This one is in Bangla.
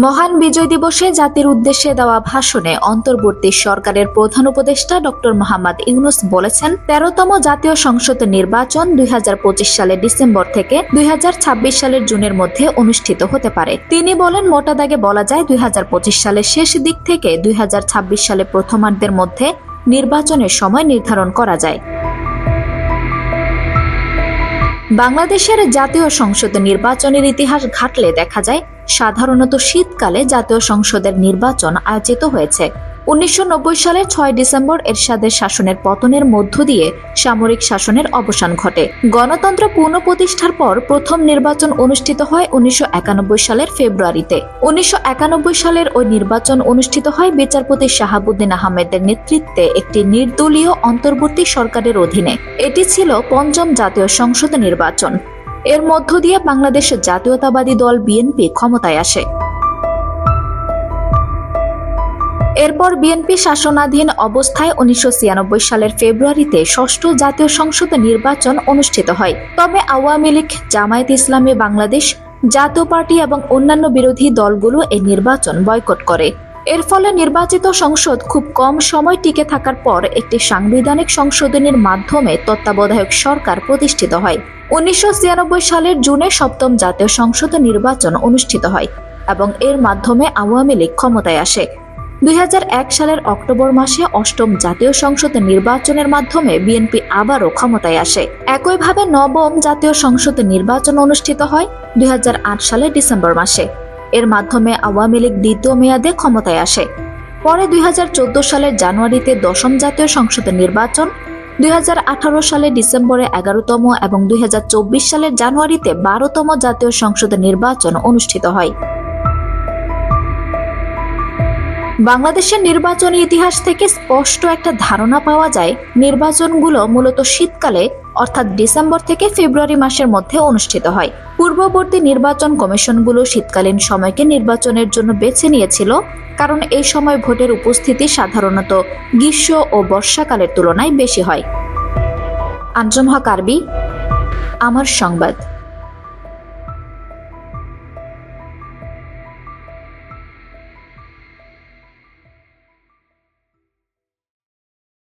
মহান বিজয় দিবসে জাতির উদ্দেশ্যে দেওয়া ভাষণে অন্তর্বর্তী সরকারের প্রধান উপদেষ্টা ডক্টর মোহাম্মদ ইউনূস বলেছেন, ১৩তম জাতীয় সংসদ নির্বাচন ২০২৫ সালের ডিসেম্বর থেকে ২০২৬ সালের জুনের মধ্যে অনুষ্ঠিত হতে পারে। তিনি বলেন, মোটা দাগে বলা যায় ২০২৫ সালের শেষ দিক থেকে ২০২৬ সালের প্রথমার্ধের মধ্যে নির্বাচনের সময় নির্ধারণ করা যায়। বাংলাদেশের জাতীয় সংসদ নির্বাচনের ইতিহাস ঘাটলে দেখা যায়, সাধারণত শীতকালে জাতীয় সংসদের নির্বাচন আয়োজিত হয়েছে। ১৯৯০ সালের ৬ ডিসেম্বর এরশাদের শাসনের পতনের মধ্য দিয়ে সামরিক শাসনের অবসান ঘটে। গণতন্ত্র পুনঃপ্রতিষ্ঠার পর প্রথম নির্বাচন অনুষ্ঠিত হয় ১৯৯১ সালের ফেব্রুয়ারিতে। ১৯৯১ সালের ওই নির্বাচন অনুষ্ঠিত হয় বিচারপতি শাহাবুদ্দিন আহমেদের নেতৃত্বে একটি নির্দলীয় অন্তর্বর্তী সরকারের অধীনে। এটি ছিল পঞ্চম জাতীয় সংসদ নির্বাচন। এর মধ্য দিয়ে বাংলাদেশ জাতীয়তাবাদী দল বিএনপি ক্ষমতায় আসে। এরপর বিএনপি শাসনাধীন অবস্থায় ১৯৯৬ সালের ফেব্রুয়ারিতে ষষ্ঠ জাতীয় সংসদ নির্বাচন অনুষ্ঠিত হয়। তবে আওয়ামী লীগ, জামায়াত ইসলামী বাংলাদেশ, জাতীয় পার্টি এবং অন্যান্য বিরোধী দলগুলো এই নির্বাচন বয়কট করে। এর ফলে নির্বাচিত সংসদ খুব কম সময় টিকে থাকার পর একটি সাংবিধানিক সংশোধনীর মাধ্যমে তত্ত্বাবধায়ক সরকার প্রতিষ্ঠিত হয়। ১৯৯৬ সালের জুনে সপ্তম জাতীয় সংসদ নির্বাচন অনুষ্ঠিত হয় এবং এর মাধ্যমে আওয়ামী লীগ ক্ষমতায় আসে। ২০০১ সালের অক্টোবর মাসে অষ্টম জাতীয় সংসদ নির্বাচনের মাধ্যমে বিএনপি আবারও ক্ষমতায় আসে। একইভাবে নবম জাতীয় সংসদ নির্বাচন অনুষ্ঠিত হয় ২০০৮ সালের ডিসেম্বর মাসে। এর মাধ্যমে আওয়ামী লীগ দ্বিতীয় মেয়াদে ক্ষমতায় আসে। পরে ২০১৪ সালের জানুয়ারিতে দশম জাতীয় সংসদ নির্বাচন, ২০১৮ সালের ডিসেম্বরে ১১তম এবং ২০২৪ সালের জানুয়ারিতে ১২তম জাতীয় সংসদ নির্বাচন অনুষ্ঠিত হয়। বাংলাদেশের নির্বাচনী ইতিহাস থেকে স্পষ্ট একটা ধারণা পাওয়া যায়, নির্বাচনগুলো মূলত শীতকালে অর্থাৎ ডিসেম্বর থেকে ফেব্রুয়ারি মাসের মধ্যে অনুষ্ঠিত হয়। পূর্ববর্তী নির্বাচন কমিশনগুলো শীতকালীন সময়কে নির্বাচনের জন্য বেছে নিয়েছিল, কারণ এই সময় ভোটের উপস্থিতি সাধারণত গ্রীষ্ম ও বর্ষাকালের তুলনায় বেশি হয়। আঞ্জুম হক আরবি, আমার সংবাদ।